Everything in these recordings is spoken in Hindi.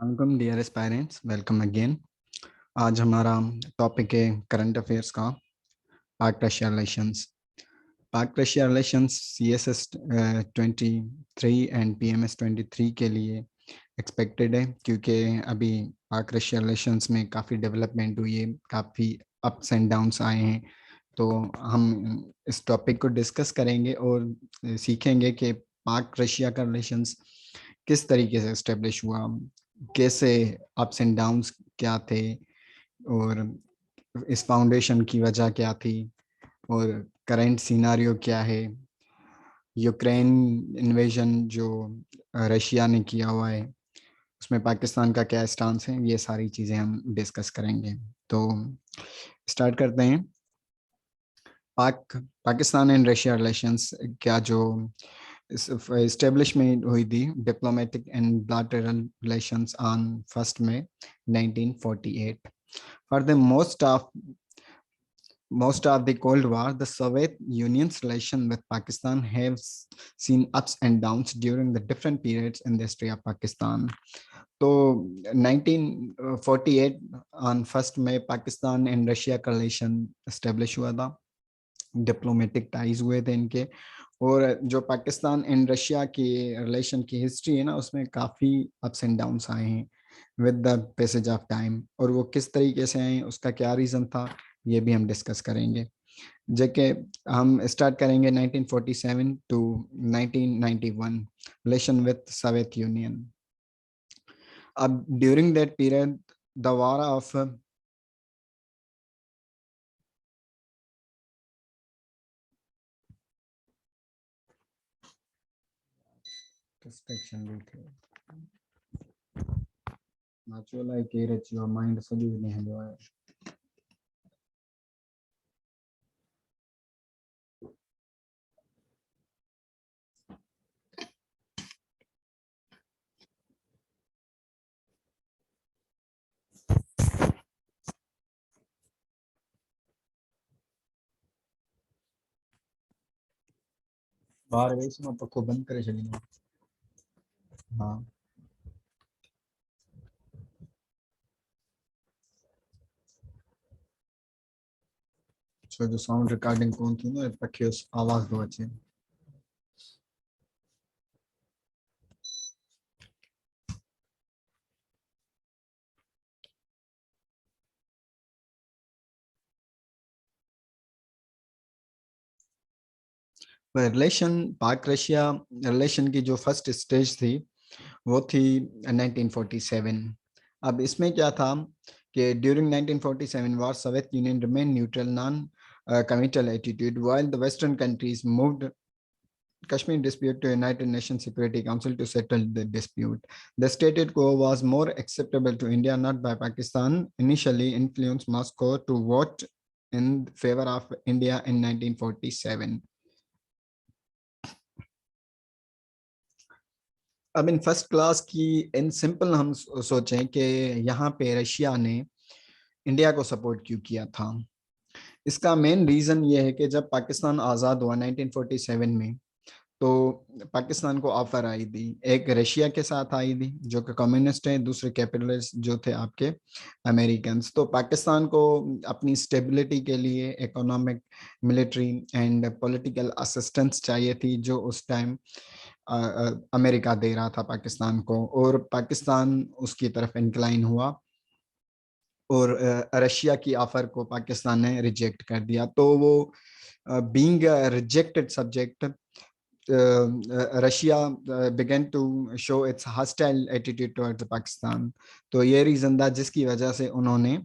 Welcome dear aspirants, welcome again. आज हमारा टॉपिक है करंट अफेयर्स का Pak Russia relations. Pak Russia relations CSS 23 and PMS 23 के लिए एक्सपेक्टेड है, क्योंकि अभी पाक रशिया रिलेशंस में काफ़ी डेवलपमेंट हुई है, काफ़ी अप्स एंड डाउन्स आए हैं। तो हम इस टॉपिक को डिस्कस करेंगे और सीखेंगे कि पाक रशिया का रिलेशंस किस तरीके से इस्टेब्लिश हुआ, कैसे अप्स एंड डाउन्स क्या थे, और इस फाउंडेशन की वजह क्या थी, और करंट सिनारियो क्या है, यूक्रेन इन्वेजन जो रशिया ने किया हुआ है उसमें पाकिस्तान का क्या स्टांस है, ये सारी चीज़ें हम डिस्कस करेंगे। तो स्टार्ट करते हैं। पाकिस्तान एंड रशिया रिलेशंस क्या जो एस्टेब्लिशमेंट हुई थी diplomatic and bilateral relations on 1 May 1948. For the most of the Cold War, the Soviet Union's relation with Pakistan have seen ups and downs during the different periods in the history of Pakistan. तो 1948 on 1 May Pakistan and Russia का रिलेशन एस्टेब्लिश हुआ था, डिप्लोमेटिक टाइज हुए थे इनके। और जो पाकिस्तान एंड रशिया की रिलेशन की हिस्ट्री है ना, उसमें काफ़ी अप्स एंड डाउन्स आए हैं with the passage of time, और वो किस तरीके से आए, उसका क्या रीज़न था, ये भी हम डिस्कस करेंगे। जैसे हम स्टार्ट करेंगे 1947 to 1991 relation with Soviet Union. अब during that period the war of distraction भी थे, नाचोला के रचियो माइंड सजू ने हलो है। बाहर वेस में पक्को बंद करे छड़ी। हाँ, छो जो साउंड रिकॉर्डिंग कोन थी ना, पखे उस आवाज दो अच्छे। रिलेशन पाक रशिया रिलेशन की जो फर्स्ट स्टेज थी वो थी 1947। अब इसमें क्या था कि during 1947 war Soviet union remain neutral non committal attitude while the western countries moved Kashmir dispute to United Nations Security Council to settle the dispute. The stated quo was more acceptable to India, not by Pakistan. Initially influenced Moscow to vote in favor of India in 1947. अब इन फर्स्ट क्लास की इन सिंपल हम सोचें कि यहाँ पे रशिया ने इंडिया को सपोर्ट क्यों किया था। इसका मेन रीजन ये है कि जब पाकिस्तान आज़ाद हुआ 1947 में, तो पाकिस्तान को ऑफर आई थी, एक रशिया के साथ आई थी जो कि कम्युनिस्ट है, दूसरे कैपिटलिस्ट जो थे आपके अमेरिकन। तो पाकिस्तान को अपनी स्टेबिलिटी के लिए economic, military and political assistance चाहिए थी, जो उस टाइम अमेरिका दे रहा था पाकिस्तान को, और पाकिस्तान उसकी तरफ इंक्लाइन हुआ और रशिया की ऑफर को पाकिस्तान ने रिजेक्ट कर दिया। तो वो being rejected subject, Russia began to show its hostile attitude towards Pakistan. तो ये रीजन था जिसकी वजह से उन्होंने,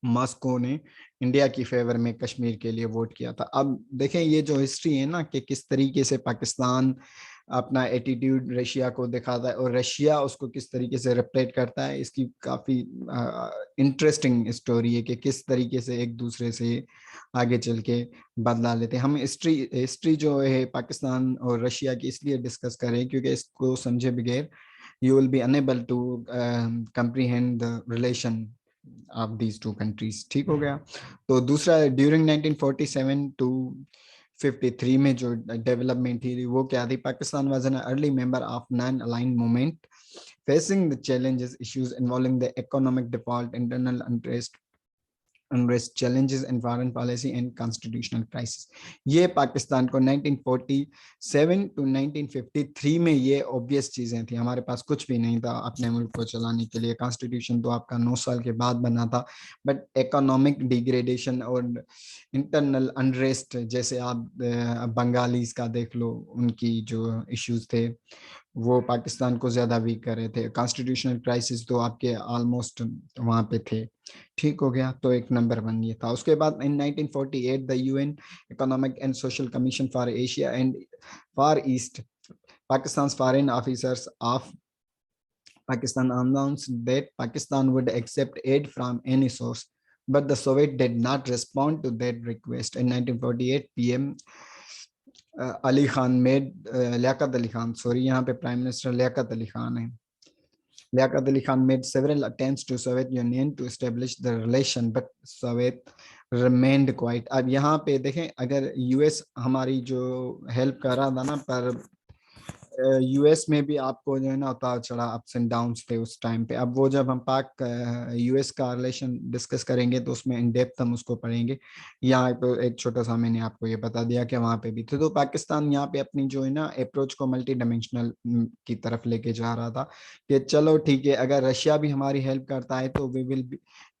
मॉस्को ने इंडिया की फेवर में कश्मीर के लिए वोट किया था। अब देखें ये जो हिस्ट्री है ना, कि किस तरीके से पाकिस्तान अपना एटीट्यूड रशिया को दिखाता है और रशिया उसको किस तरीके से रिप्लेट करता है, इसकी काफ़ी इंटरेस्टिंग स्टोरी है कि किस तरीके से एक दूसरे से आगे चल के बदला लेते हैं। हम हिस्ट्री जो है पाकिस्तान और रशिया की इसलिए डिस्कस करें क्योंकि इसको समझे बगैर you will be unable to comprehend the relation of these two countries. ठीक हो गया। तो दूसरा, ड्यूरिंग 1947 टू 1953 में जो डेवलपमेंट थी वो क्या थी? Pakistan was an early member of non aligned movement facing the challenges issues involving the economic default, internal unrest, challenges in foreign policy and constitutional crisis. ये पाकिस्तान को 1947 टू 1953 में ये ऑब्वियस चीजें थी। हमारे पास कुछ भी नहीं था अपने मुल्क को चलाने के लिए। कॉन्स्टिट्यूशन तो आपका 9 साल के बाद बना था, बट इकोनॉमिक डिग्रेडेशन और इंटरनल अनरेस्ट, जैसे आप बंगालीज का देख लो, उनकी जो इश्यूज थे वो पाकिस्तान को ज्यादा वीक कर रहे थे। कॉन्स्टिट्यूशनल क्राइसिस तो आपके ऑलमोस्ट वहां पे थे। ठीक हो गया, तो एक नंबर 1 ये था। उसके बाद इन 1948 the UN economic and social commission for Asia and far east Pakistan foreign officers of Pakistan announced that Pakistan would accept aid from any source, but the Soviet did not respond to that request. In 1948, PM Ali Khan made Liaquat Ali Khan, sorry, यहाँ पे प्राइम मिनिस्टर लियाकत अली खान है। Liaquat Ali Khan made several attempts to Soviet Union to establish the relation, but Soviet remained quiet. अब यहाँ पे देखें, अगर यूएस हमारी जो हेल्प कर रहा था ना, पर यूएस में भी आपको जो है ना उतार चढ़ा, अप्स एंड डाउन्स थे उस टाइम पे। अब वो जब हम पाक यूएस का रिलेशन डिस्कस करेंगे तो उसमें इन डेप्थ हम उसको पढ़ेंगे। यहाँ तो एक छोटा सा मैंने आपको ये बता दिया कि वहाँ पे भी थे। तो पाकिस्तान यहाँ पे अपनी जो है ना अप्रोच को मल्टी डायमेंशनल की तरफ लेके जा रहा था कि चलो ठीक है, अगर रशिया भी हमारी हेल्प करता है तो we will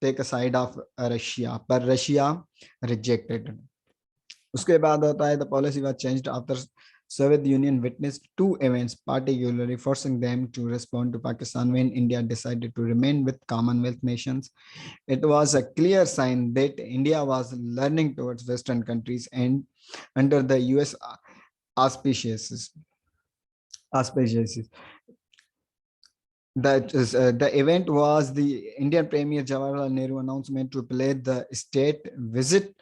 take a side of Russia, पर रशिया रिजेक्टेड। उसके बाद होता है the policy was changed after Soviet Union witnessed 2 events, particularly forcing them to respond to Pakistan when India decided to remain with Commonwealth nations. It was a clear sign that India was learning towards Western countries and under the US auspices. auspices. The event was the Indian Premier Jawaharlal Nehru announcement to play the state visit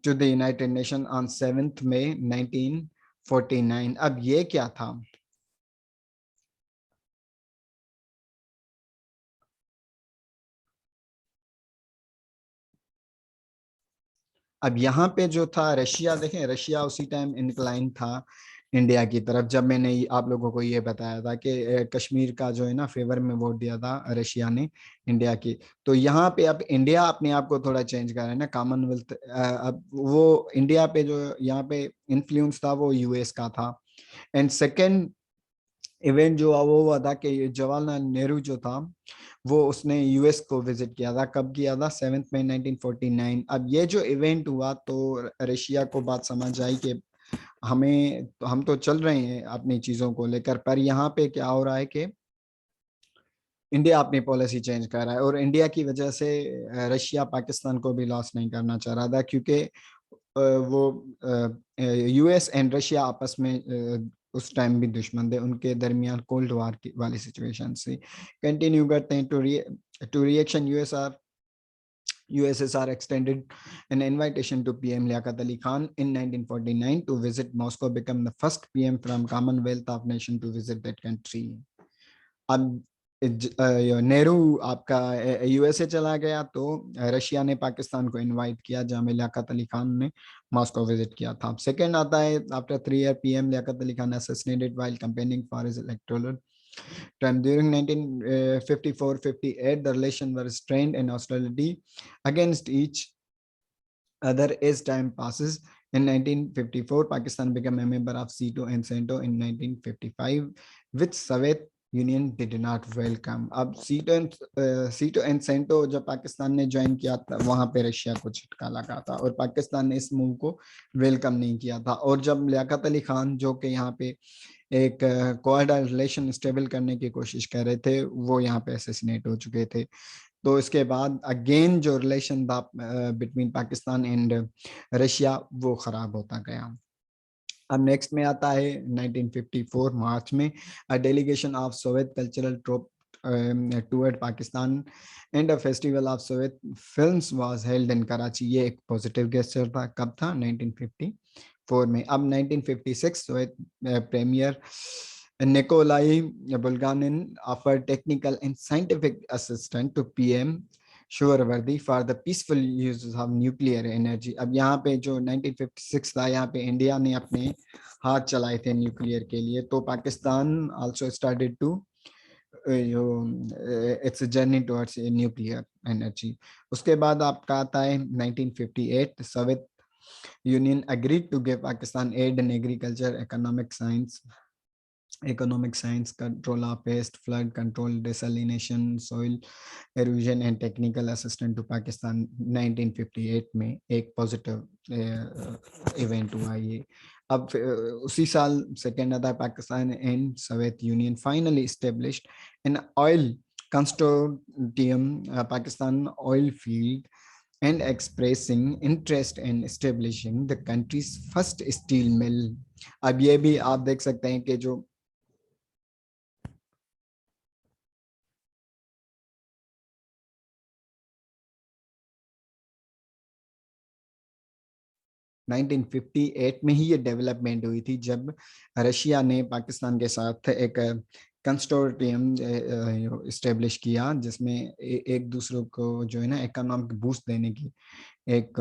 to the United Nations on 7th May 1949. अब ये क्या था? अब यहाँ पे जो था रशिया, देखें रशिया उसी टाइम इंक्लाइन था इंडिया की तरफ। जब मैंने आप लोगों को ये बताया था कि कश्मीर का जो है ना फेवर में वोट दिया था रशिया ने इंडिया की, तो यहाँ पे अब इंडिया अपने आप को थोड़ा चेंज कर रहा है ना, कॉमनवेल्थ। अब वो इंडिया पे जो यहाँ पे इन्फ्लुएंस था वो यूएस का था। एंड सेकेंड इवेंट जो वो हुआ था कि जवाहरलाल नेहरू जो था वो उसने यूएस को विजिट किया था। कब किया था? 7 मई 1949। अब ये जो इवेंट हुआ तो रशिया को बात समझ आई कि हम तो चल रहे हैं अपनी चीजों को लेकर, पर यहाँ पे क्या हो रहा है कि इंडिया अपनी पॉलिसी चेंज कर रहा है, और इंडिया की वजह से रशिया पाकिस्तान को भी लॉस नहीं करना चाह रहा था, क्योंकि वो यूएस एंड रशिया आपस में उस टाइम भी दुश्मन थे। उनके दरमियान कोल्ड वार की वाली सिचुएशन से कंटिन्यू करते हैं। To reaction USSR extended an invitation to PM Liaquat Ali Khan in 1949 to visit Moscow, become the first PM from Commonwealth of Nations to visit that country. अब नेहरू आपका यूएसए चला गया तो रशिया ने पाकिस्तान को इनवाइट किया, जहां में लियाकत अली खान ने मॉस्को विजिट किया था। सेकंड आता है after 3 year PM Liaquat Ali Khan assassinated while campaigning for his electoral term during 1954-58 the relation were strained and hostility against each other as time passes. In 1954 Pakistan became a member of C2 and CENTO. In 1955 which Soviet union did not welcome. अब सीटो एंड सेंटो जब पाकिस्तान ने ज्वाइन किया था वहां पे रशिया को झटका लगा था और पाकिस्तान ने इस मूव को वेलकम नहीं किया था। और जब लियाकत अली खान जो कि यहाँ पे एक कोऑर्डिनेट रिलेशन स्टेबल करने की कोशिश कर रहे थे वो यहाँ पे असैसिनेट हो चुके थे, तो इसके बाद अगेन जो रिलेशन था बिटवीन पाकिस्तान एंड रशिया वो खराब होता गया। अब नेक्स्ट में आता है 1954 मार्च में a delegation of Soviet cultural troupe toward Pakistan and a festival of Soviet films was held in Karachi. ये एक पॉजिटिव गेस्चर था। कब था? 1954 में। अब 1956 Soviet premier Nikolai Bulganin offer technical and scientific assistant to PM sure worthy for the peaceful use of nuclear energy. अब यहाँ पे जो 1956 था, यहाँ पे इंडिया ने अपने हाथ चलाए थे न्यूक्लियर के लिए, तो Pakistan also started to it's a journey towards nuclear energy. उसके बाद आपका आता है 1958, Soviet union agreed to give Pakistan aid in agriculture, economic science, control of pest, flood control, desalination, soil erosion and technical assistance to Pakistan. 1958 में एक पॉजिटिव इवेंट हुआ ये. अब उसी साल सेकेंड आता है Pakistan and Soviet union finally established an oil consortium, Pakistan oil field, and expressing interest in establishing the country's first steel mill. अब ये भी आप देख सकते हैं कि जो 1958 में ही ये डेवलपमेंट हुई थी, जब रशिया ने पाकिस्तान के साथ एक कंसोर्टियम इस्टेब्लिश किया, जिसमें एक दूसरे को जो है ना इकोनॉमिक बूस्ट देने की एक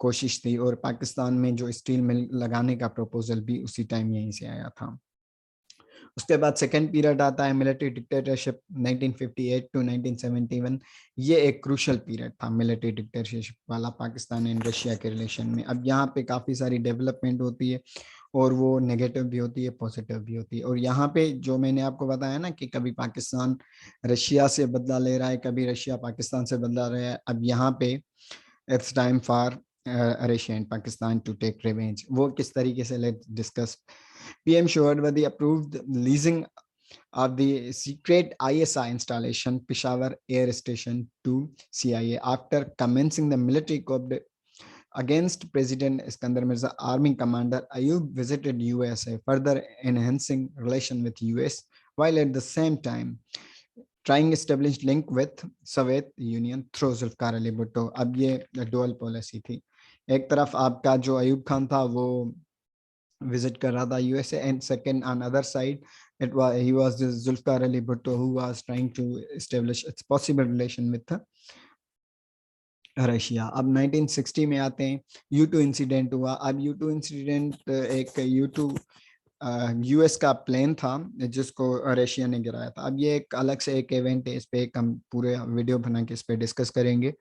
कोशिश थी, और पाकिस्तान में जो स्टील मिल लगाने का प्रपोजल भी उसी टाइम यहीं से आया था. उसके बाद सेकेंड पीरियड आता है मिलिट्री डिक्टेटरशिप 1958 टू 1971. ये एक क्रूशल पीरियड था मिलिट्री डिक्टेटरशिप वाला पाकिस्तान एंड रशिया के रिलेशन में. अब यहाँ पे काफ़ी सारी डेवलपमेंट होती है, और वो नेगेटिव भी होती है, पॉजिटिव भी होती है. और यहाँ पे जो मैंने आपको बताया ना कि कभी पाकिस्तान रशिया से बदला ले रहा है, कभी रशिया पाकिस्तान से बदला रहा है, अब यहाँ पे it's time for Russia and Pakistan to take revenge. वो किस तरीके से, let's discuss. PM Showarwadi approved leasing of the secret ISI installation Peshawar Air Station to CIA. After commencing the military coup against President Iskandar Mirza, Army Commander Ayub visited USA, further enhancing relation with US, while at the same time trying establish link with Soviet Union through Zulfikar Ali Bhutto. अब ये dual policy थी. एक तरफ आपका जो अयूब खान था वो visit कर रहा था USA, and second on other side he was Zulfikar Ali Bhutto, who was trying to establish its possible relation with Russia. अब 1960 में आते हैं, U2 इंसिडेंट हुआ. अब U2 इंसिडेंट एक U2 यूएस का प्लेन था जिसको रशिया ने गिराया था. अब ये एक अलग से एक इवेंट है, इस पे एक हम पूरे वीडियो बना के इस पे डिस्कस करेंगे,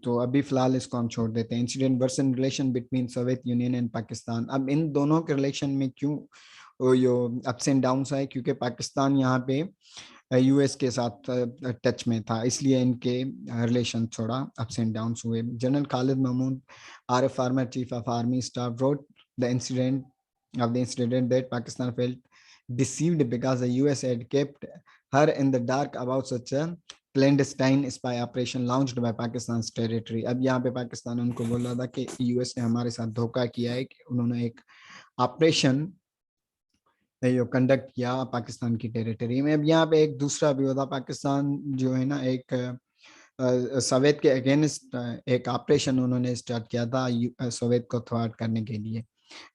तो अभी फिलहाल इसको हम छोड़ देते हैं. Incident version relation between Soviet Union and Pakistan. अब इन दोनों के रिलेशन में क्यों यो अप्स एंड डाउन्स आए, क्योंकि पाकिस्तान यहाँ पे यूएस के साथ टच में था, इसलिए इनके रिलेशन थोड़ा अप्स एंड डाउन्स हुए. General Khalid Mahmood, are former chief of army staff, wrote the incident of the incident that Pakistan felt deceived because the US had kept her in the dark about such a clandestine spy operation launched by Pakistan's territory. अब यहाँ पे पाकिस्तान उनको बोल रहा था कि यूएस ने हमारे साथ धोखा किया है, कि उन्होंने एक ऑपरेशन कंडक्ट किया पाकिस्तान की टेरिटरी में. अब यहाँ पे एक दूसरा भी होता, पाकिस्तान जो है ना एक सोवियत के अगेंस्ट एक ऑपरेशन उन्होंने स्टार्ट किया था सोवियत को थ्वार्ट करने के लिए,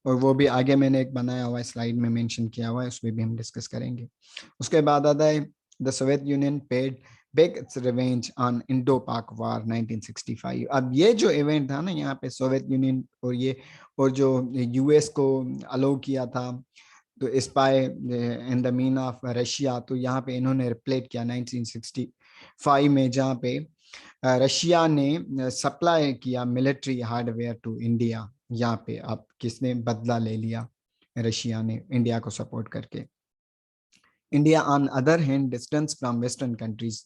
और वो भी आगे मैंने एक बनाया हुआ है, स्लाइड में मेंशन किया हुआ है, उसमें भी हम डिस्कस करेंगे. उसके बाद आता है the Soviet union paid back it's revenge on Indo पाक वार 1965. अब ये जो इवेंट था ना यहाँ पे सोवियत यूनियन और जो यूएस को अलाउ किया था तो spy in the mean of Russia, तो यहाँ पे इन्होंने रिप्लेट किया 1965 में, जहाँ पे रशिया ने सप्लाई किया मिलिट्री हार्डवेयर टू इंडिया. यहाँ पे आप किसने बदला ले लिया, रशिया ने इंडिया को सपोर्ट करके. India on other hand distance from western countries.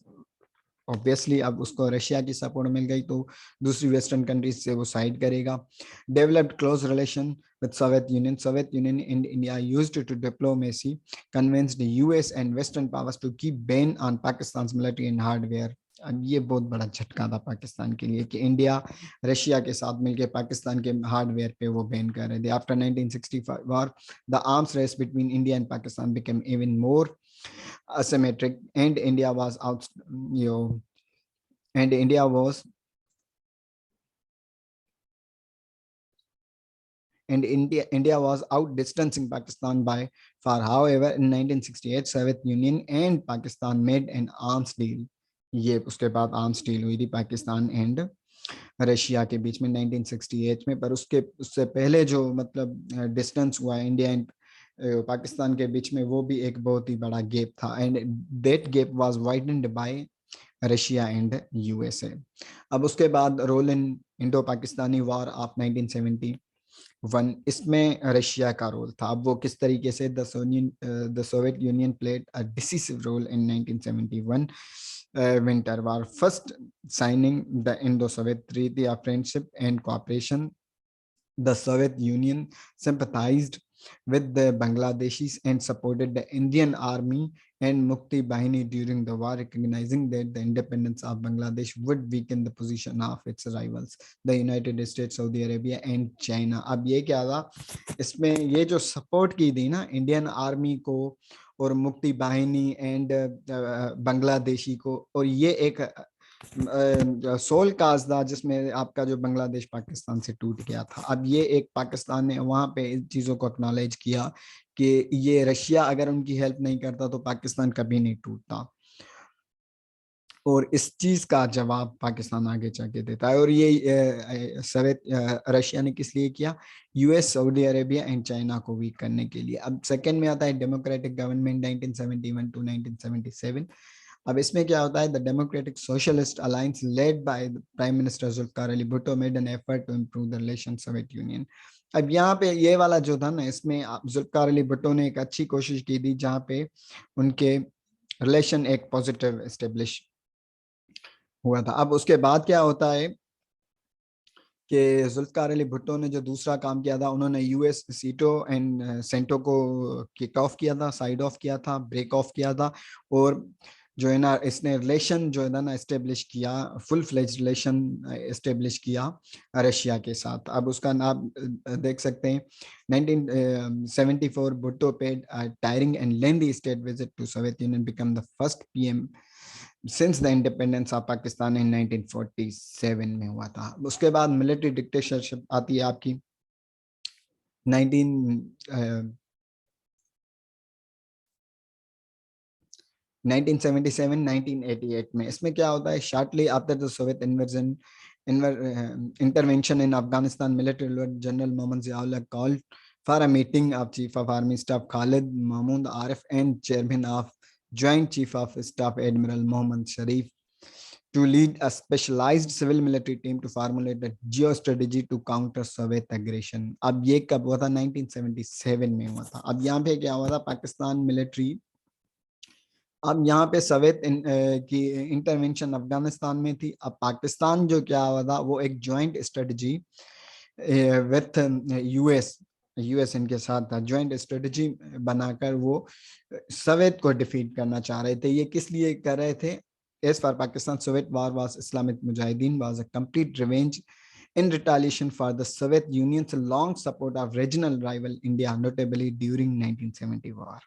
Obviously अब उसको रशिया की सपोर्ट मिल गई तो दूसरी वेस्टर्न कंट्रीज से वो साइड करेगा. Developed close relation with Soviet Union. Soviet Union and India used to diplomacy convinced the US and Western powers to keep ban on Pakistan's military and hardware. अब ये बहुत बड़ा झटका था पाकिस्तान के लिए कि इंडिया रशिया के साथ मिलकर पाकिस्तान के हार्डवेयर पे वो बैन कर रहे थे. After 1965 war, the arms race between India and Pakistan became even more asymmetric, and India was out, and India was outdistancing Pakistan by far. However, in 1968, Soviet Union and Pakistan made an arms deal. ये उसके बाद आर्म्स डील हुई थी पाकिस्तान एंड रशिया के बीच में 1968 में। पर उससे पहले जो मतलब डिस्टेंस हुआ इंडिया एंड पाकिस्तान के बीच में, वो भी एक बहुत ही बड़ा गैप था, and that gap was widened by Russia and USA. अब उसके बाद role in Indo Pakistani war of 1971, इसमें रशिया का रोल था। अब वो किस तरीके से, the Soviet Union played a decisive role in 1971 winter war, first signing the Indo-Soviet Treaty of Friendship and Cooperation. The Soviet Union sympathized with the Bangladeshis and supported the Indian Army and Mukti Bahini during the war, recognizing that the independence of Bangladesh would weaken the position of its rivals, the United States, Saudi Arabia and China. अब ये क्या था, इसमें ये जो सपोर्ट की थी ना इंडियन आर्मी को और मुक्ति बाहिनी एंड बांग्लादेशी को, और ये एक सोल काज था जिसमें आपका जो बांग्लादेश पाकिस्तान से टूट गया था। अब ये एक पाकिस्तान ने वहां पे इन चीजों को एक्नॉलेज किया कि ये रशिया अगर उनकी हेल्प नहीं करता तो पाकिस्तान कभी नहीं टूटता, और इस चीज का जवाब पाकिस्तान आगे चल के देता है। और ये सोवियत रशिया ने किस लिए किया, US, Saudi Arabia and China को वीक करने के लिए। अब सेकंड में आता है डेमोक्रेटिक गवर्नमेंट 1971 टू 1977। अब इसमें क्या होता है, the democratic socialist alliance led by prime minister Zulfikar Ali Bhutto made an effort to improve the relation Soviet Union. अब यहाँ पे ये वाला जो था ना, इसमें जुल्फिकार अली भुट्टो ने एक अच्छी कोशिश की थी जहाँ पे उनके रिलेशन एक पॉजिटिव एस्टेब्लिश हुआ था। अब उसके बाद क्या होता है कि जुल्फिकार अली भुट्टो ने जो दूसरा काम किया था, उन्होंने यूएस सीटो एंड सेंटो को किक ऑफ किया था, साइड ऑफ किया था, ब्रेक ऑफ किया था, और जो है ना इसने रिलेशन जो है ना एस्टेब्लिश किया, फुल फ्लेज रिलेशन एस्टेब्लिश किया रशिया के साथ। अब उसका नाम देख सकते हैं, 1974 Bhutto paid tiring and lengthy state visit to Soviet Union, become the first PM since the independence of Pakistan in 1947 में हुआ था। उसके बाद मिलिट्री डिक्टेटरशिप आती है आपकी 1977-1988 में। इसमें क्या होता है, shortly after the Soviet inversion intervention in Afghanistan, military lord General Mohammad Ziaullah called for a meeting of Chief of Army Staff Khalid Mahmood Arif and Chairman of Joint Chief of Staff Admiral Mohammad Sharif to lead a specialized civil military team to formulate a geostrategy to counter Soviet aggression. अब ये कब हुआ था, 1977 में हुआ था। अब यहाँ पे क्या हुआ था, पाकिस्तान मिलिट्री, अब यहाँ पे सोवियत की इंटरवेंशन अफगानिस्तान में थी। अब पाकिस्तान जो क्या हुआ था, वो एक जॉइंट स्ट्रेटजी विथ यूएस इनके साथ था, जॉइंट स्ट्रेटजी बनाकर वो सोवियत को डिफीट करना चाह रहे थे। ये किस लिए कर रहे थे, as for Pakistan Soviet war was Islamic mujahideen was a complete revenge in retaliation for the Soviet Union's long support of regional rival India, notably during 1970 war,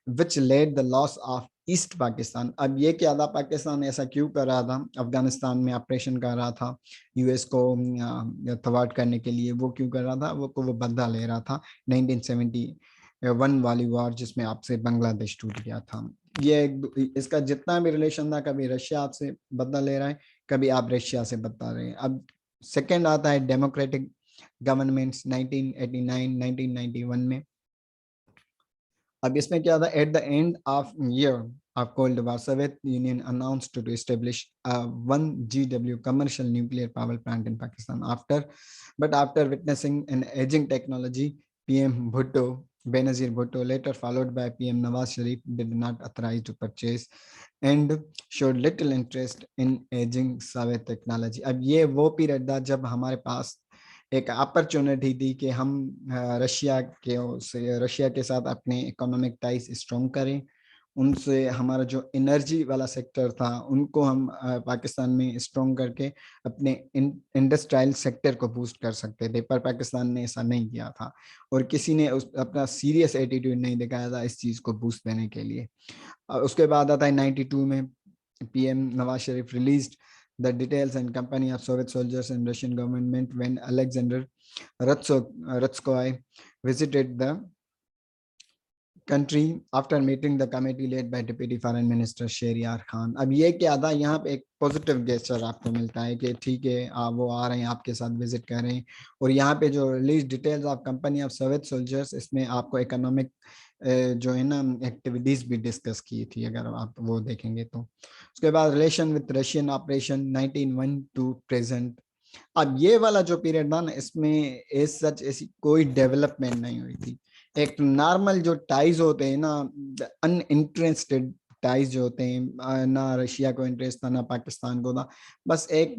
which led the loss of east Pakistan. अब ये क्या था, पाकिस्तान ऐसा क्यों कर रहा था, अफगानिस्तान में ऑपरेशन कर रहा था यूएस को थवाट करने के लिए, वो क्यों कर रहा था, वो बदला ले रहा था 1971 वाली वॉर जिसमें आपसे बांग्लादेश टूट गया था। ये इसका जितना भी रिलेशन था, कभी रशिया आपसे बदला ले रहा है, कभी आप रशिया से बदला रहे हैं। अब सेकेंड आता है डेमोक्रेटिक गवर्नमेंट्स 1989 1991 में। अब इसमें क्या था, at the end of year of Cold War, Soviet Union announced to establish a 1 GW commercial nuclear power plant in Pakistan. After witnessing an aging technology, PM Bhutto, Benazir Bhutto, later followed by PM Nawaz Sharif, did not authorize to purchase and showed little interest in aging Soviet technology. अब ये वो पीरियड था जब हमारे पास एक अपॉर्चुनिटी थी कि हम रशिया के साथ अपने इकोनॉमिक टाइज स्ट्रॉन्ग करें, उनसे हमारा जो एनर्जी वाला सेक्टर था उनको हम पाकिस्तान में स्ट्रॉन्ग करके अपने इंडस्ट्रियल सेक्टर को बूस्ट कर सकते थे। पर पाकिस्तान ने ऐसा नहीं किया था और किसी ने अपना सीरियस एटीट्यूड नहीं दिखाया था इस चीज़ को बूस्ट देने के लिए। उसके बाद आता है 92 में PM Nawaz Sharif released the details and company of Soviet soldiers and Russian government when Alexander Ratskoy visited the country after meeting the committee led by Deputy Foreign Minister Sheriyar Khan. अब ये क्या था, यहाँ पे एक पॉजिटिव गेस्चर आपको मिलता है कि ठीक है वो आ रहे हैं आपके साथ विजिट कर रहे हैं। और यहाँ पे जो release details of company of Soviet soldiers, इसमें आपको इकोनॉमिक जो है ना एक्टिविटीज भी डिस्कस की थी, अगर आप वो देखेंगे तो। उसके बाद relation with Russian operation 1901 to present. अब ये वाला जो पीरियड था ना, इसमें एज सच ऐसी कोई डेवलपमेंट नहीं हुई थी। एक नॉर्मल जो टाइज होते हैं ना, अनइंटरेस्टेड टाइज जो होते हैं, ना रशिया को इंटरेस्ट था ना पाकिस्तान को था, बस एक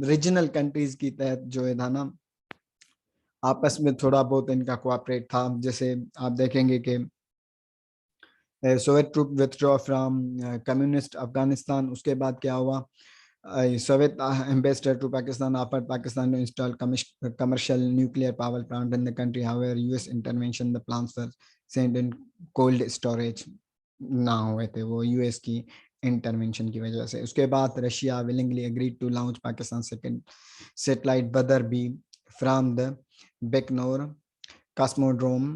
रीजनल कंट्रीज की तहत जो है था ना, आपस में थोड़ा बहुत इनका कोऑपरेट था। जैसे आप देखेंगे कि Soviet troop withdraw from communist Afghanistan, उसके बाद क्या हुआ, Soviet ambassador to Pakistan offered Pakistan to install commercial nuclear power plant in the country. However, US intervention, the plants were sent in cold storage ना हुए थे वो यूएस की इंटरवेंशन की वजह से। उसके बाद Russia willingly agreed to launch Pakistan second satellite Badr B from the Baikonur Cosmodrome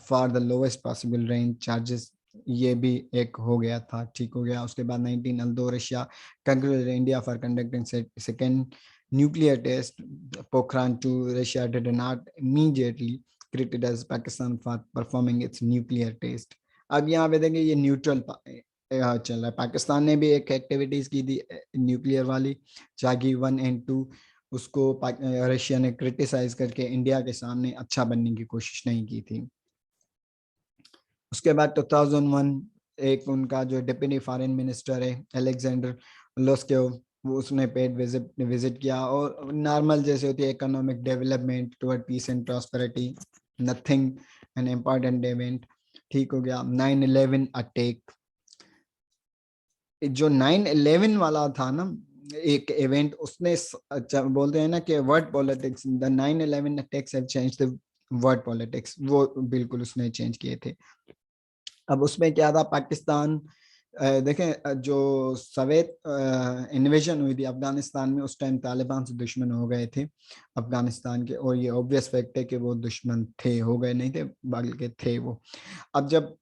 for the lowest possible range charges। ये भी एक हो गया था, ठीक हो गया। उसके बाद 1902 Russia congratulated India for conducting second nuclear test Pokhran 2। Russia did not immediately criticize Pakistan for performing its nuclear test। अब यहाँ पे देंगे ये न्यूट्रल चल रहा है। पाकिस्तान ने भी एक एक्टिविटीज की थी न्यूक्लियर वाली, चागी 1 एंड 2, उसको रशिया ने क्रिटिसाइज करके इंडिया के सामने अच्छा बनने की कोशिश नहीं की थी। उसके बाद 2001 एक उनका जो डिप्टी फॉरेन मिनिस्टर है एलेक्जेंडर लोस्केव, वो उसने पेड विजिट किया, और नॉर्मल जैसे होती है economic development toward peace and prosperity, nothing an important event, ठीक हो गया। 9/11 अटैक, जो 9/11 वाला था ना एक इवेंट, उसने बोलते हैं ना कि word politics, the 9/11 attacks have changed the word politics, वो बिल्कुल उसने चेंज किए थे। अब उसमें क्या था, पाकिस्तान देखें जो सवेत इन्वेजन हुई थी अफगानिस्तान में, उस टाइम तालिबान से दुश्मन हो गए थे अफगानिस्तान के, और ये ऑब्वियस फैक्ट है कि वो दुश्मन थे, हो गए नहीं थे बल्कि थे वो। अब जब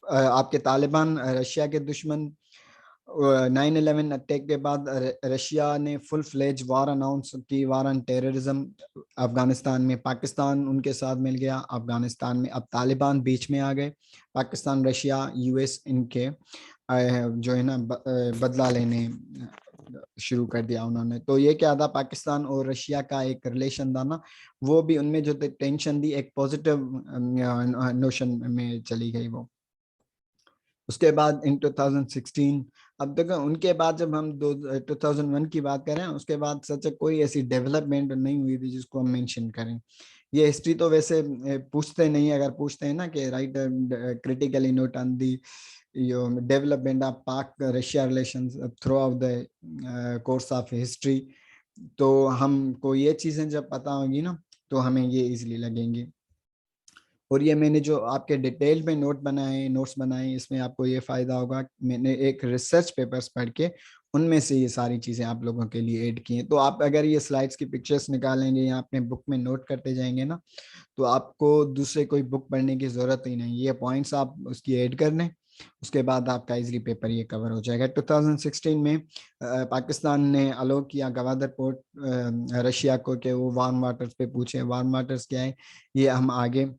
आपके तालिबान रशिया के दुश्मन, 9/11 अटैक के बाद रशिया ने फुल फ्लेज वार अनाउंस की, वार ऑन टेररिज्म अफगानिस्तान में। पाकिस्तान उनके साथ मिल गया अफगानिस्तान में। अब तालिबान बीच में आ गए, पाकिस्तान रशिया यूएस इनके जो है ना बदला लेने शुरू कर दिया उन्होंने। तो ये क्या था, पाकिस्तान और रशिया का एक रिलेशन था ना, वो भी उनमें जो टेंशन थी एक पॉजिटिव नोशन में चली गई वो। उसके बाद इन 2016, अब देखो उनके बाद जब हम 2001 की बात करें, उसके बाद सच कोई ऐसी डेवलपमेंट नहीं हुई थी जिसको हम मेंशन करें। ये हिस्ट्री तो वैसे पूछते नहीं, अगर पूछते हैं ना कि write critically note on the yo development of Pak Russia relations throughout the course of history, तो हमको ये चीजें जब पता होंगी ना तो हमें ये इजीली लगेंगी। और ये मैंने जो आपके डिटेल में नोट्स बनाए, इसमें आपको ये फायदा होगा, मैंने एक रिसर्च पेपर्स पढ़ के उनमें से ये सारी चीजें आप लोगों के लिए ऐड की हैं। तो आप अगर ये स्लाइड्स की पिक्चर्स निकालेंगे या अपने बुक में नोट करते जाएंगे ना, तो आपको दूसरे कोई बुक पढ़ने की जरूरत ही नहीं, ये पॉइंट्स आप उसकी ऐड कर लें, उसके बाद आपका इजली पेपर ये कवर हो जाएगा। 2016 में पाकिस्तान ने अलो किया गवादर पोर्ट रशिया को कि वो वार्म वाटर्स पे पूछे। वार्म वाटर्स क्या है ये हम आगे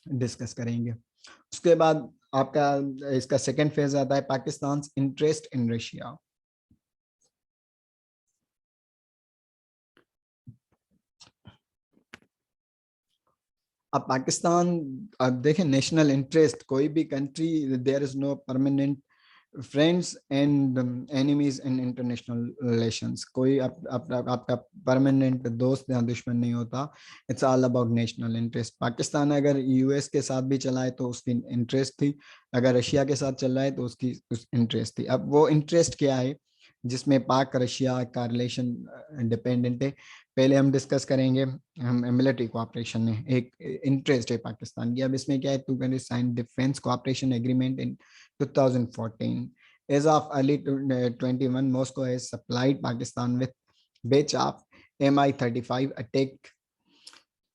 डिस्कस करेंगे। उसके बाद आपका इसका सेकंड फेज आता है पाकिस्तान इंटरेस्ट इन रशिया। अब पाकिस्तान, अब देखें नेशनल इंटरेस्ट, कोई भी country, there is no permanent friends and enemies in international relations, कोई आपका परमानेंट दोस्त या दुश्मन नहीं होता। It's all about national interest. Pakistan अगर यूएस के साथ भी चलाए तो उसकी इंटरेस्ट थी, अगर रशिया के साथ चल रहा है तो उसकी इंटरेस्ट थी। अब वो इंटरेस्ट क्या है जिसमें पाक रशिया का रिलेशन डिपेंडेंट है, पहले हम डिस्कस करेंगे। हम मिलिट्री कोऑपरेशन में एक इंटरेस्ट है पाकिस्तान की। अब इसमें क्या है, two countries sign defence cooperation agreement in 2014। As of early 21, Moscow has supplied Pakistan with batch of Mi-35 attack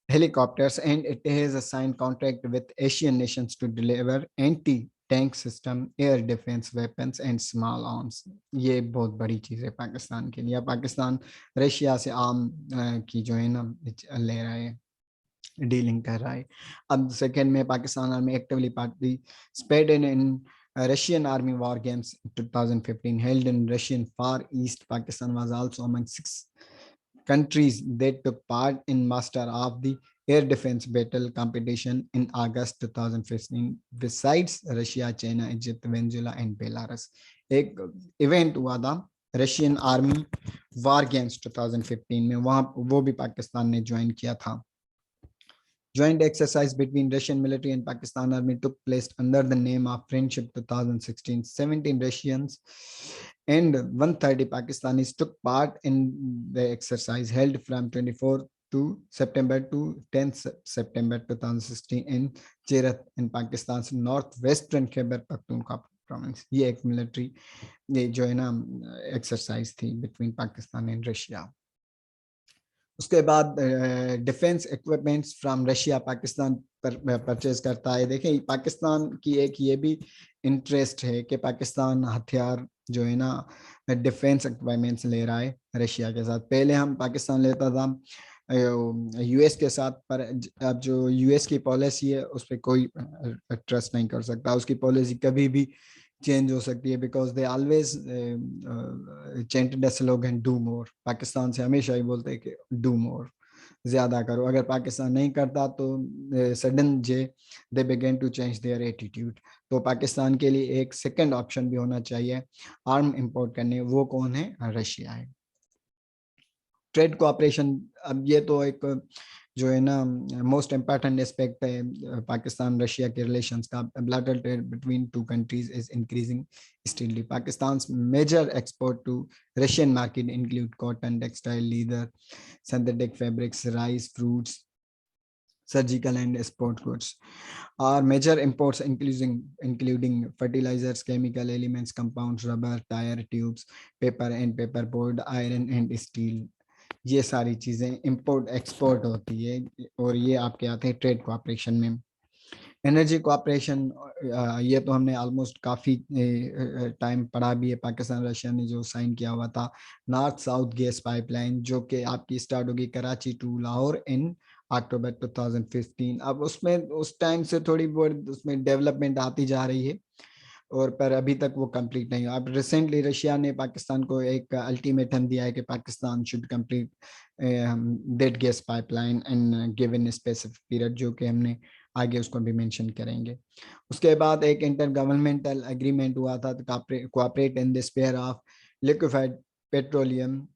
helicopters, and it has a signed contract with Asian nations to deliver anti-tank system, air defense weapons and small arms. ये बहुत बड़ी चीज़ है पाकिस्तान के लिए. पाकिस्तान रशिया से आर्म की जो है ना ले रहा है, डीलिंग कर रहा है. अब सेकेंड में Pakistan army actively participated in Russian Army War Games 2015 held in Russian Far East. Pakistan was also among 6 countries that took part in Master of the Air Defense Battle competition in August 2015. Besides Russia, China, Egypt, Venezuela and Belarus. एक इवेंट हुआ था रशियन आर्मी वार गेम्स 2015 में, वहां वो भी पाकिस्तान ने ज्वाइन किया था. Joint exercise between Russian military and Pakistan army took place under the name of Friendship 2016. 17 Russians and 130 Pakistanis took part in the exercise held from 24 to September to 10th September 2016 in Cherat in Pakistan's northwestern Khyber Pakhtunkhwa province. ये एक मिलिट्री ये जो है ना एक्सरसाइज थी बिटवीन पाकिस्तान एंड रशिया. उसके बाद defence equipments from Russia Pakistan पर परचेज करता है. देखें पाकिस्तान की एक ये भी इंटरेस्ट है कि पाकिस्तान हथियार जो है ना डिफेंस इक्विपमेंट्स ले रहा है रशिया के साथ. पहले हम पाकिस्तान लेता था यूएस के साथ, पर अब जो यूएस की पॉलिसी है उस पर कोई ट्रस्ट नहीं कर सकता. उसकी पॉलिसी कभी भी चेंज हो सकती है because they always chanted the slogan do more. Pakistan से हमेशा ही बोलते हैं कि डू मोर, ज्यादा करो. अगर पाकिस्तान नहीं करता तो suddenly they began to change their attitude. तो पाकिस्तान के लिए एक सेकंड ऑप्शन भी होना चाहिए आर्म इंपोर्ट करने. वो कौन है? रशिया है. ट्रेड कोऑपरेशन, अब ये तो एक जो है ना मोस्ट इम्पॉर्टेंट एस्पेक्ट है पाकिस्तान रशिया के रिलेशंस का. bilateral trade between two countries is increasing steadily. Pakistan's major export to Russian market include cotton, textile, leather, synthetic fabrics, rice, fruits, surgical and sport goods. Our major imports including fertilizers, chemical elements, compounds, rubber, tire, tubes, paper and paperboard, iron and steel. ये सारी चीजें इंपोर्ट एक्सपोर्ट होती है और ये आपके आते हैं ट्रेड कोऑपरेशन में. एनर्जी कोऑपरेशन, ये तो हमने ऑलमोस्ट काफी टाइम पढ़ा भी है. पाकिस्तान रशिया ने जो साइन किया हुआ था नॉर्थ साउथ गैस पाइपलाइन, जो कि आपकी स्टार्ट होगी कराची टू लाहौर इन अक्टूबर 2015. अब उसमें उस टाइम से थोड़ी बहुत उसमें डेवलपमेंट आती जा रही है और पर अभी तक वो कंप्लीट नहीं हुआ. अब रिसेंटली रशिया ने पाकिस्तान को एक अल्टीमेटम दिया है कि Pakistan should complete that gas pipeline and given specific period, जो कि हमने आगे उसको भी मेंशन करेंगे. उसके बाद एक इंटर गवर्नमेंटल एग्रीमेंट हुआ था cooperate in the sphere of liquefied petroleum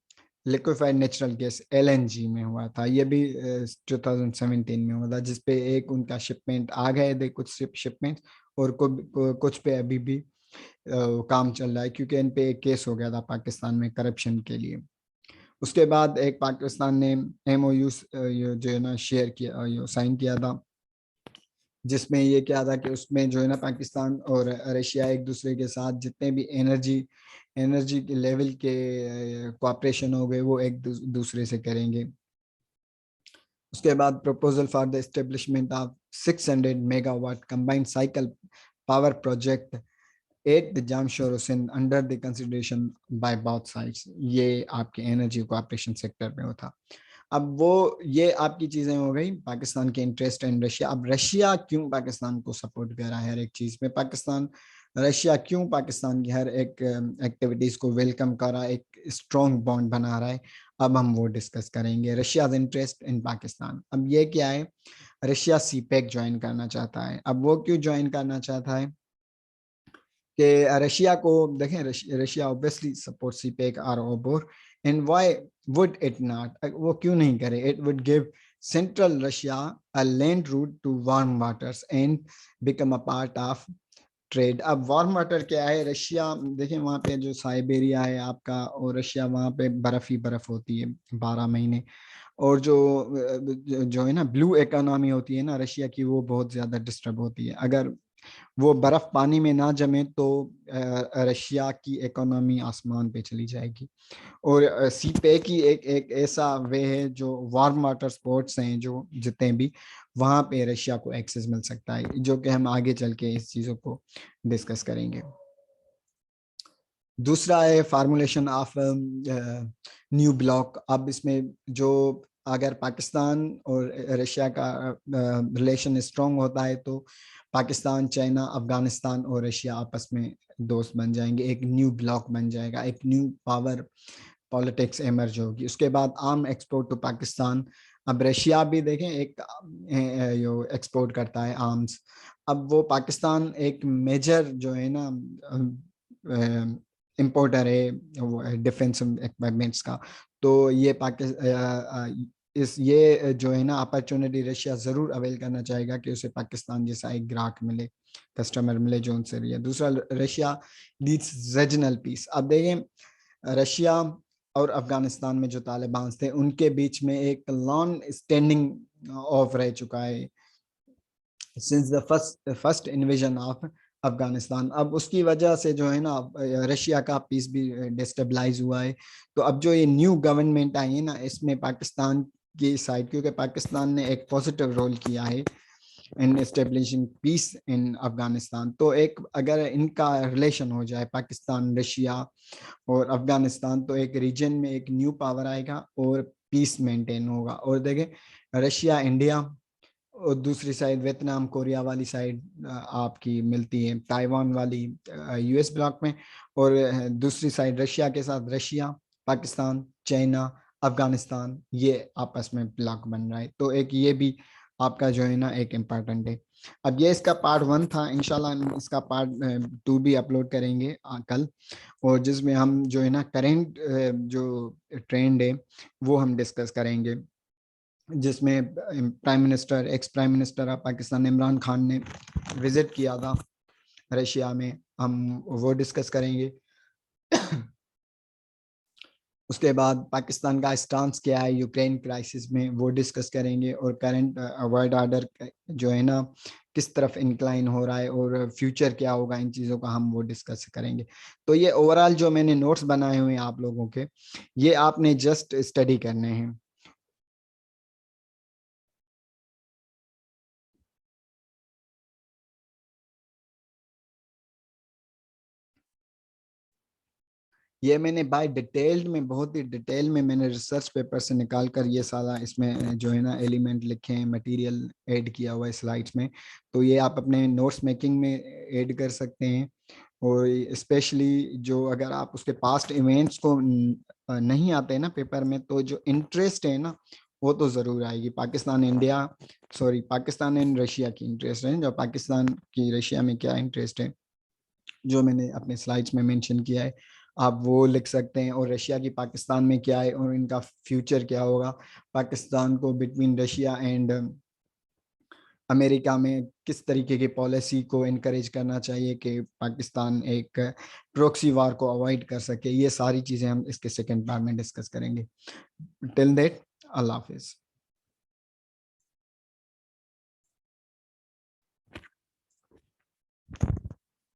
liquefied natural gas LNG में हुआ था. ये भी 2017 में हुआ था, जिसपे एक उनका शिपमेंट आ गए थे, कुछ शिपमेंट, और कुछ पे अभी भी काम चल रहा है क्योंकि इन पे एक केस हो गया था पाकिस्तान में करप्शन के लिए. उसके बाद एक पाकिस्तान ने एमओयू जो है ना शेयर किया, साइन किया था, जिसमें ये क्या था कि उसमें जो है ना पाकिस्तान और रशिया एक दूसरे के साथ जितने भी एनर्जी के लेवल के कोऑपरेशन हो गए वो एक दूसरे से करेंगे. उसके बाद proposal for the establishment of 600 megawatt combined cycle power project at the Jamshoro Hussain under the consideration by both sides. ये आपके एनर्जी कोऑपरेशन सेक्टर में होता. अब वो ये आपकी चीजें हो गई पाकिस्तान के इंटरेस्ट एंड रशिया. अब रशिया क्यों पाकिस्तान को सपोर्ट कर रहा है हर एक चीज में? रशिया क्यों पाकिस्तान की हर एक एक्टिविटीज को वेलकम कर रहा है, एक स्ट्रॉन्ग बॉन्ड बना रहा है? अब हम वो डिस्कस करेंगे. Russia interest in Pakistan. अब ये क्या है? रशिया सीपेक ज्वाइन करना चाहता है. अब वो क्यों ज्वाइन करना चाहता है कि रशिया को देखें, रशिया ऑब्वियसली सपोर्ट सीपेक और OBOR. And why would it not? वो क्यों नहीं करे? It would give Central Russia a land route to warm waters and become a part of trade. अब वार्म वाटर क्या है? रशिया देखें वहाँ पे जो साइबेरिया है आपका, और रशिया वहाँ पे बर्फ ही बर्फ होती है 12 महीने. और जो है ना ब्लू इकोनॉमी होती है ना रशिया की, वो बहुत ज्यादा डिस्टर्ब होती है. अगर वो बर्फ पानी में ना जमे तो रशिया की इकोनॉमी आसमान पे चली जाएगी। और सी पे की एक एक ऐसा वे है जो वार्म वाटर स्पोर्ट्स हैं जो जितने भी, वहां पे रशिया को एक्सेस मिल सकता है, जो कि हम आगे चल के इस चीजों को डिस्कस करेंगे। दूसरा है फार्मूलेशन ऑफ न्यू ब्लॉक। अब इसमें जो अगर पाकिस्तान और रशिया का रिलेशन स्ट्रांग होता है तो पाकिस्तान, चाइना, अफगानिस्तान और रशिया आपस में दोस्त बन जाएंगे, एक न्यू ब्लॉक बन जाएगा, एक न्यू पावर पॉलिटिक्स एमर्ज होगी। उसके बाद आर्म एक्सपोर्ट टू पाकिस्तान। अब रशिया भी देखें एक जो एक्सपोर्ट करता है आर्म्स। अब वो पाकिस्तान एक मेजर जो है ना इम्पोर्टर है डिफेंस इक्विपमेंट्स का। तो ये पाकिस्तान इस ये जो है ना अपॉर्चुनिटी रशिया जरूर अवेल करना चाहेगा कि उसे पाकिस्तान जैसा एक ग्राहक मिले, कस्टमर मिले जो उनसे लिया। दूसरा, रशिया नीड्स रीजनल पीस। अब देखें रशिया और अफगानिस्तान में जो तालिबान थे उनके बीच में एक लॉन्ग स्टैंडिंग ऑफ रह चुका है since the first invasion of Afghanistan. अब उसकी वजह से जो है ना रशिया का पीस भी डिस्टेबलाइज हुआ है। तो अब जो ये न्यू गवर्नमेंट आई है ना, इसमें पाकिस्तान की साइड, क्योंकि पाकिस्तान ने एक पॉजिटिव रोल किया है इन एस्टेब्लिशिंग पीस इन अफगानिस्तान, तो एक अगर इनका रिलेशन हो जाए पाकिस्तान, रशिया और अफगानिस्तान, तो एक रीजन में एक न्यू पावर आएगा और पीस मेंटेन होगा। और देखें रशिया, इंडिया और दूसरी साइड वियतनाम, कोरिया वाली साइड आपकी मिलती है ताइवान वाली यूएस ब्लॉक में। और दूसरी साइड रशिया के साथ रशिया, पाकिस्तान, चाइना, अफगानिस्तान, ये आपस में ब्लॉक बन रहा है। तो एक ये भी आपका जो है ना एक इम्पॉर्टेंट है। अब ये इसका पार्ट 1 था, इंशाल्लाह हम इसका पार्ट 2 भी अपलोड करेंगे कल, और जिसमें हम जो है ना करेंट जो ट्रेंड है वो हम डिस्कस करेंगे, जिसमें prime minister, ex prime minister of Pakistan Imran Khan ने विजिट किया था रशिया में, हम वो डिस्कस करेंगे। उसके बाद पाकिस्तान का स्टांस क्या है यूक्रेन क्राइसिस में, वो डिस्कस करेंगे। और करंट वर्ल्ड ऑर्डर जो है ना किस तरफ इंक्लाइन हो रहा है और फ्यूचर क्या होगा, इन चीज़ों का हम वो डिस्कस करेंगे। तो ये ओवरऑल जो मैंने नोट्स बनाए हुए हैं आप लोगों के, ये आपने जस्ट स्टडी करने हैं। ये मैंने बाय डिटेल्ड में, बहुत ही डिटेल में मैंने रिसर्च पेपर से निकाल कर ये सारा इसमें जो है ना एलिमेंट लिखे हैं, मटेरियल ऐड किया हुआ है स्लाइड्स में। तो ये आप अपने नोट्स मेकिंग में ऐड कर सकते हैं। और स्पेशली जो अगर आप उसके पास्ट इवेंट्स को नहीं आते हैं ना पेपर में, तो जो इंटरेस्ट है ना वो तो ज़रूर आएगी। Pakistan India, sorry Pakistan and Russia की इंटरेस्ट है, जो पाकिस्तान की रशिया में क्या इंटरेस्ट है जो मैंने अपने स्लाइड्स में मेंशन किया है, आप वो लिख सकते हैं। और रशिया की पाकिस्तान में क्या है और इनका फ्यूचर क्या होगा, पाकिस्तान को बिटवीन रशिया एंड अमेरिका में किस तरीके की पॉलिसी को इनकरेज करना चाहिए कि पाकिस्तान एक प्रॉक्सी वार को अवॉइड कर सके, ये सारी चीज़ें हम इसके सेकेंड पार्ट में डिस्कस करेंगे। टिल दैट, अल्लाह हाफिज़।